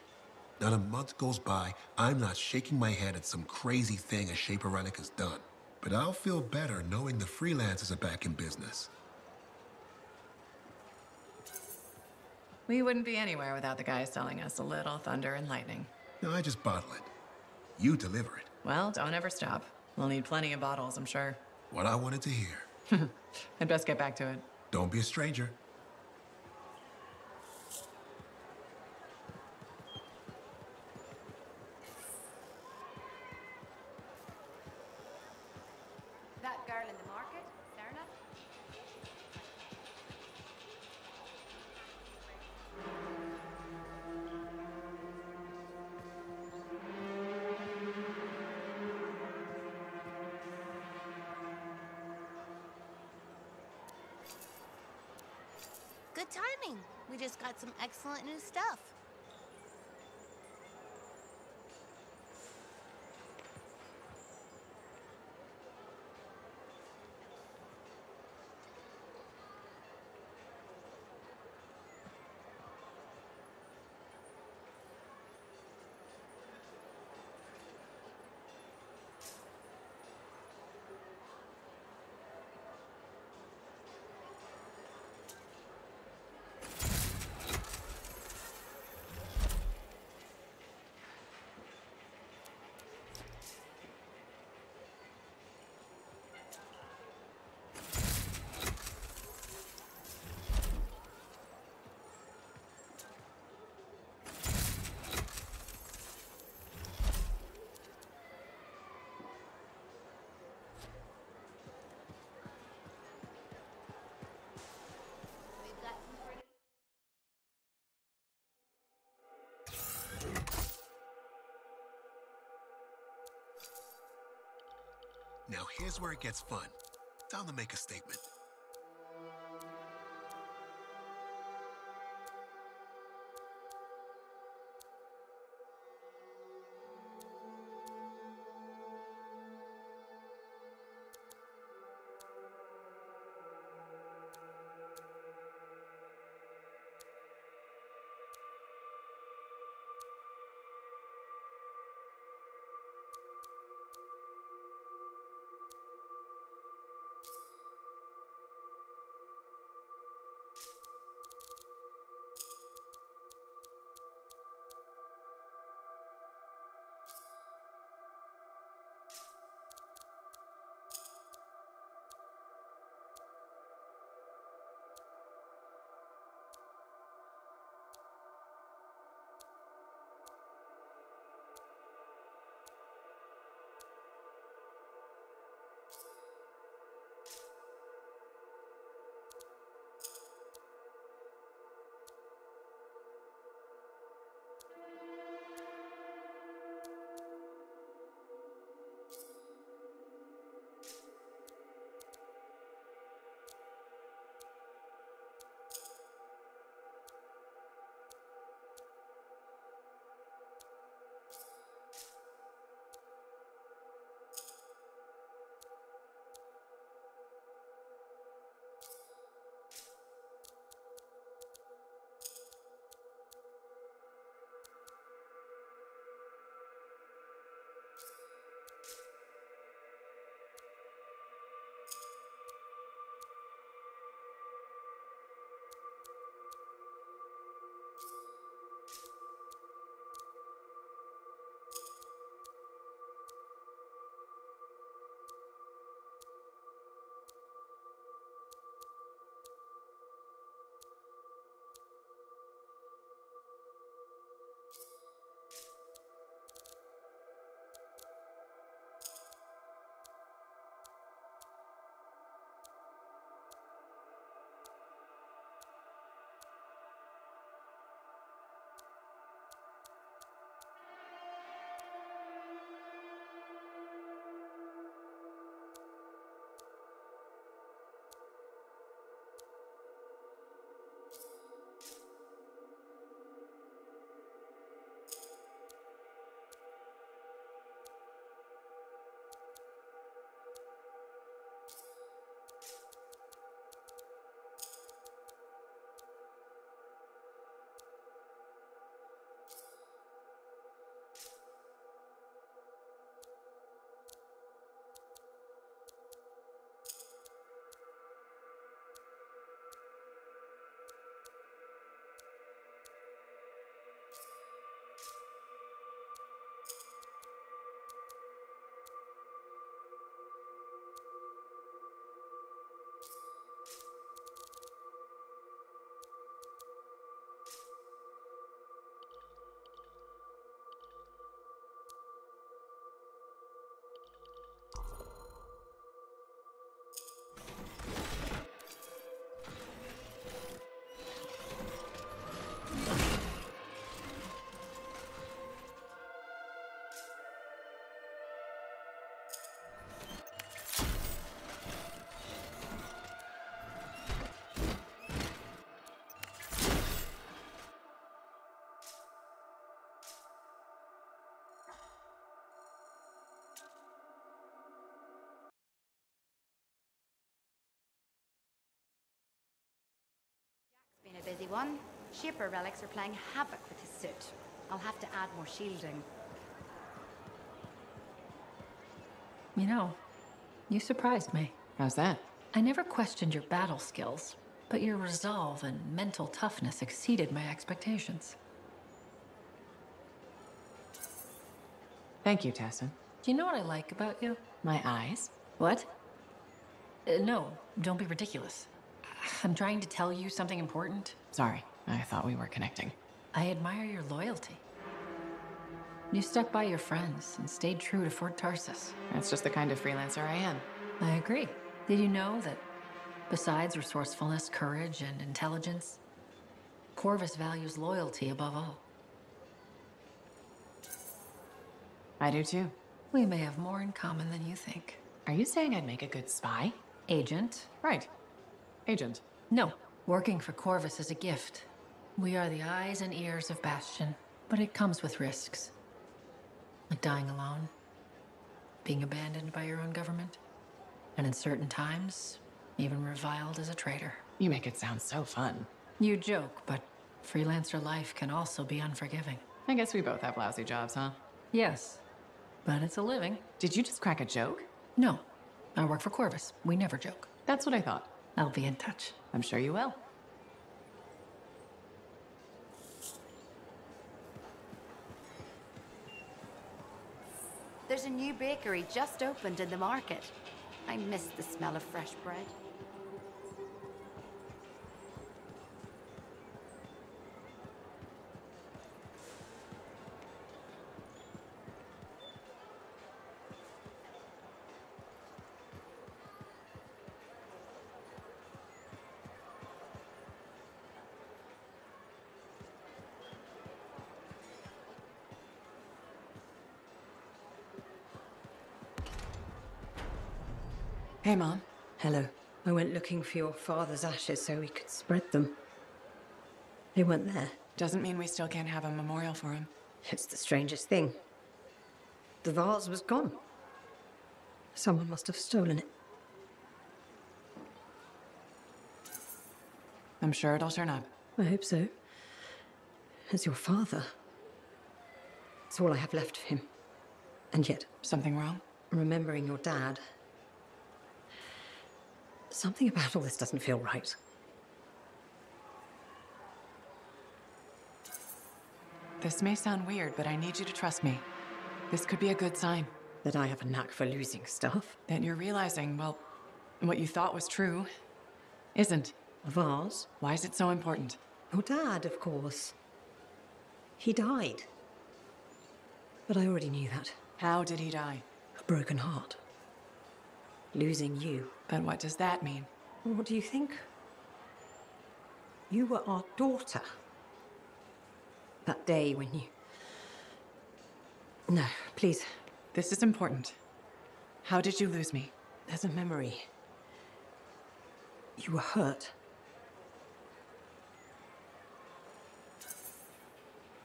Not a month goes by, I'm not shaking my head at some crazy thing a Shaper Relic has done. But I'll feel better knowing the freelancers are back in business.
We wouldn't be anywhere without the guy selling us a little thunder and lightning.
No, I just bottle it. You deliver it.
Well, don't ever stop. We'll need plenty of bottles, I'm sure.
What I wanted to hear.
I'd best get back to it.
Don't be a stranger.
That girl in the market, Serna?
Good timing. We just got some excellent new stuff.
Now here's where it gets fun. Time to make a statement.
busy one. Shipper relics are playing havoc with his suit. I'll have to add more shielding.
You know, you surprised me.
How's that?
I never questioned your battle skills, but your resolve and mental toughness exceeded my expectations.
Thank you, Tessa.
Do you know what I like about you?
My eyes?
What? No, don't be ridiculous. I'm trying to tell you something important.
Sorry, I thought we were connecting.
I admire your loyalty. You stuck by your friends and stayed true to Fort Tarsus.
That's just the kind of freelancer I am.
I agree. Did you know that besides resourcefulness, courage, and intelligence, Corvus values loyalty above all?
I do too.
We may have more in common than you think.
Are you saying I'd make a good spy?
Agent?
Right. Agent.
No. Working for Corvus is a gift. We are the eyes and ears of Bastion, but it comes with risks. Like dying alone, being abandoned by your own government, and in certain times, even reviled as a traitor.
You make it sound so fun.
You joke, but freelancer life can also be unforgiving.
I guess we both have lousy jobs, huh?
Yes, but it's a living.
Did you just crack a joke?
No, I work for Corvus. We never joke.
That's what I thought.
I'll be in touch.
I'm sure you will.
There's a new bakery just opened in the market. I miss the smell of fresh bread.
Hey, Mom.
Hello. I went looking for your father's ashes so we could spread them. They weren't there.
Doesn't mean we still can't have a memorial for him.
It's the strangest thing. The vase was gone. Someone must have stolen it.
I'm sure it'll turn up.
I hope so. As your father. It's all I have left of him. And yet...
Something wrong?
Remembering your dad... Something about all this doesn't feel right.
This may sound weird, but I need you to trust me. This could be a good sign.
That I have a knack for losing stuff?
That you're realizing, well, what you thought was true isn't.
A vase?
Why is it so important?
Your dad, of course. He died. But I already knew that.
How did he die?
A broken heart. Losing you.
But what does that mean?
What do you think? You were our daughter. That day when you... No, please.
This is important. How did you lose me?
There's a memory. You were hurt.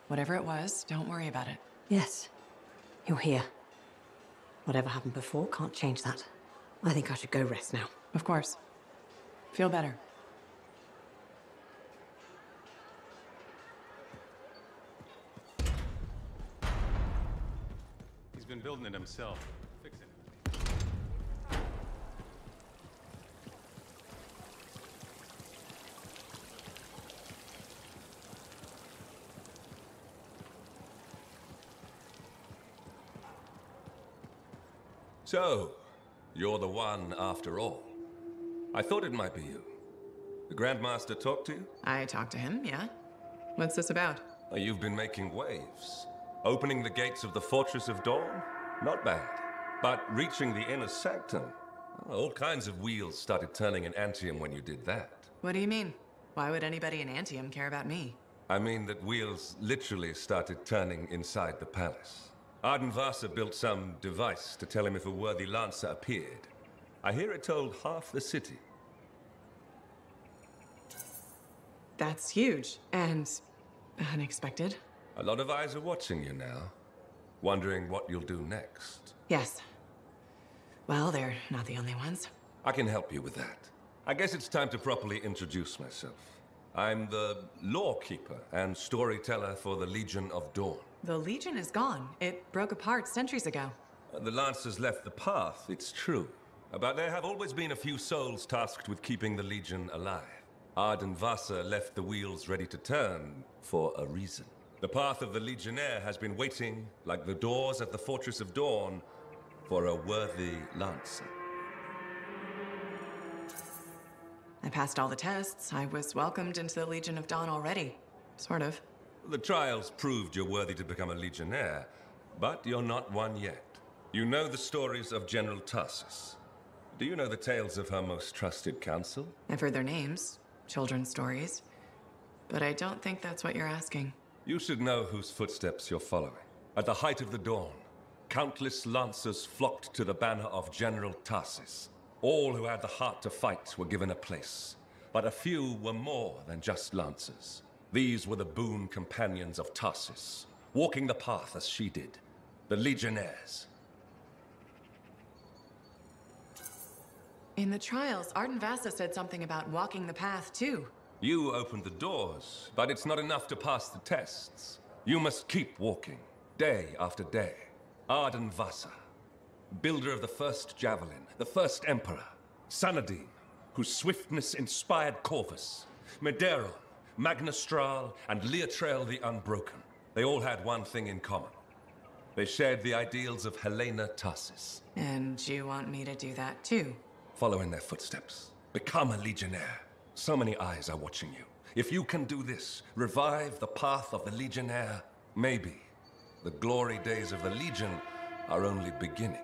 Whatever it was, don't worry about it.
Yes. You're here. Whatever happened before can't change that. I think I should go rest now.
Of course. Feel better.
He's been building it himself. Fixing it.
So, you're the one after all. I thought it might be you. The Grandmaster talked to you?
I talked to him, yeah. What's this about?
You've been making waves. Opening the gates of the Fortress of Dawn? Not bad. But reaching the inner sanctum? All kinds of wheels started turning in Antium when you did that.
What do you mean? Why would anybody in Antium care about me?
I mean that wheels literally started turning inside the palace. Arden Vasa built some device to tell him if a worthy Lancer appeared. I hear it told half the city.
That's huge and unexpected.
A lot of eyes are watching you now, wondering what you'll do next.
Yes. Well, they're not the only ones.
I can help you with that. I guess it's time to properly introduce myself. I'm the lawkeeper and storyteller for the Legion of Dawn.
The Legion is gone. It broke apart centuries ago.
The Lancers left the path, it's true. But there have always been a few souls tasked with keeping the Legion alive. Arden Vasa left the wheels ready to turn for a reason. The path of the Legionnaire has been waiting, like the doors at the Fortress of Dawn, for a worthy Lancer.
I passed all the tests. I was welcomed into the Legion of Dawn already. Sort of.
The trials proved you're worthy to become a Legionnaire, but you're not one yet. You know the stories of General Tarsus. Do you know the tales of her most trusted council?
I've heard their names, children's stories, but I don't think that's what you're asking.
You should know whose footsteps you're following. At the height of the dawn, countless Lancers flocked to the banner of General Tarsus. All who had the heart to fight were given a place, but a few were more than just Lancers. These were the boon companions of Tarsus, walking the path as she did, the Legionnaires.
In the trials, Arden Vasa said something about walking the path, too.
You opened the doors, but it's not enough to pass the tests. You must keep walking, day after day. Arden Vasa, builder of the first javelin, the first emperor. Sanadine, whose swiftness inspired Corvus. Medeiros, Magnastral, and Leotrail the Unbroken. They all had one thing in common. They shared the ideals of Helena Tarsus.
And you want me to do that, too?
Follow in their footsteps. Become a Legionnaire. So many eyes are watching you. If you can do this, revive the path of the Legionnaire, maybe the glory days of the Legion are only beginning.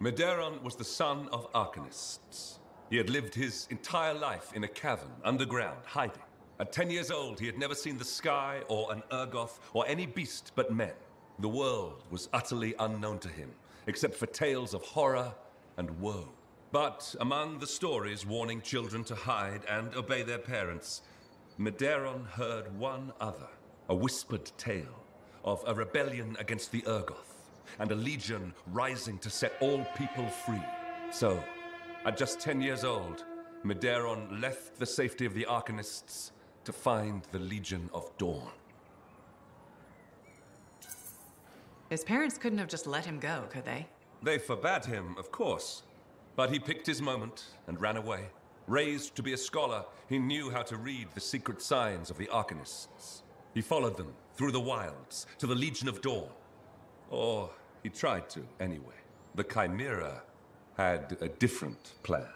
Medeiros was the son of Arcanists. He had lived his entire life in a cavern, underground, hiding. At 10 years old, he had never seen the sky or an Urgoth or any beast but men. The world was utterly unknown to him, except for tales of horror and woe. But among the stories warning children to hide and obey their parents, Medeiros heard one other, a whispered tale of a rebellion against the Urgoth, and a legion rising to set all people free. So, at just 10 years old, Medeiros left the safety of the Arcanists to find the Legion of Dawn.
His parents couldn't have just let him go, could they?
They forbade him, of course, but he picked his moment and ran away. Raised to be a scholar, he knew how to read the secret signs of the Arcanists. He followed them through the wilds to the Legion of Dawn. Or he tried to, anyway. The Chimera had a different plan.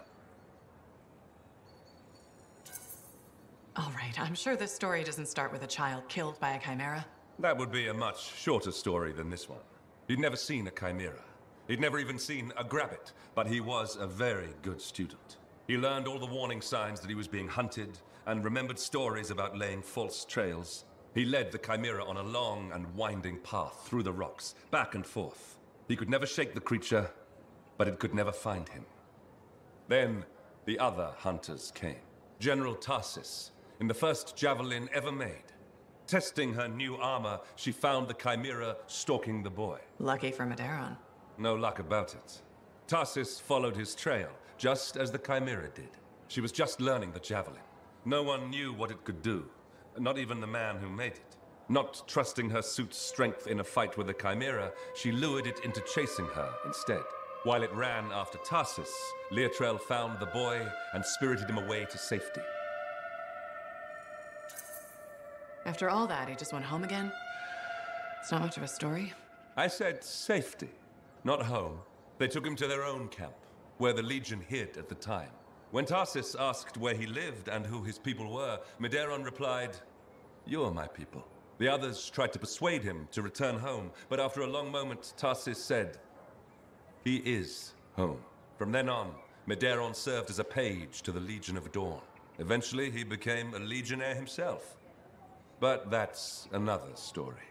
All right, I'm sure this story doesn't start with a child killed by a Chimera.
That would be a much shorter story than this one. He'd never seen a Chimera. He'd never even seen a Grabbit, but he was a very good student. He learned all the warning signs that he was being hunted, and remembered stories about laying false trails. He led the Chimera on a long and winding path through the rocks, back and forth. He could never shake the creature, but it could never find him. Then, the other hunters came. General Tarsus, in the first javelin ever made. Testing her new armor, she found the Chimera stalking the boy.
Lucky for Medeiros.
No luck about it. Tarsus followed his trail, just as the Chimera did. She was just learning the javelin. No one knew what it could do. Not even the man who made it. Not trusting her suit's strength in a fight with the Chimera, she lured it into chasing her instead. While it ran after Tarsus, Leotrail found the boy and spirited him away to safety.
After all that, he just went home again? It's not much of a story.
I said safety, not home. They took him to their own camp, where the Legion hid at the time. When Tarsis asked where he lived and who his people were, Medeiros replied, "You are my people." The others tried to persuade him to return home, but after a long moment, Tarsis said, "He is home." From then on, Medeiros served as a page to the Legion of Dawn. Eventually, he became a legionnaire himself. But that's another story.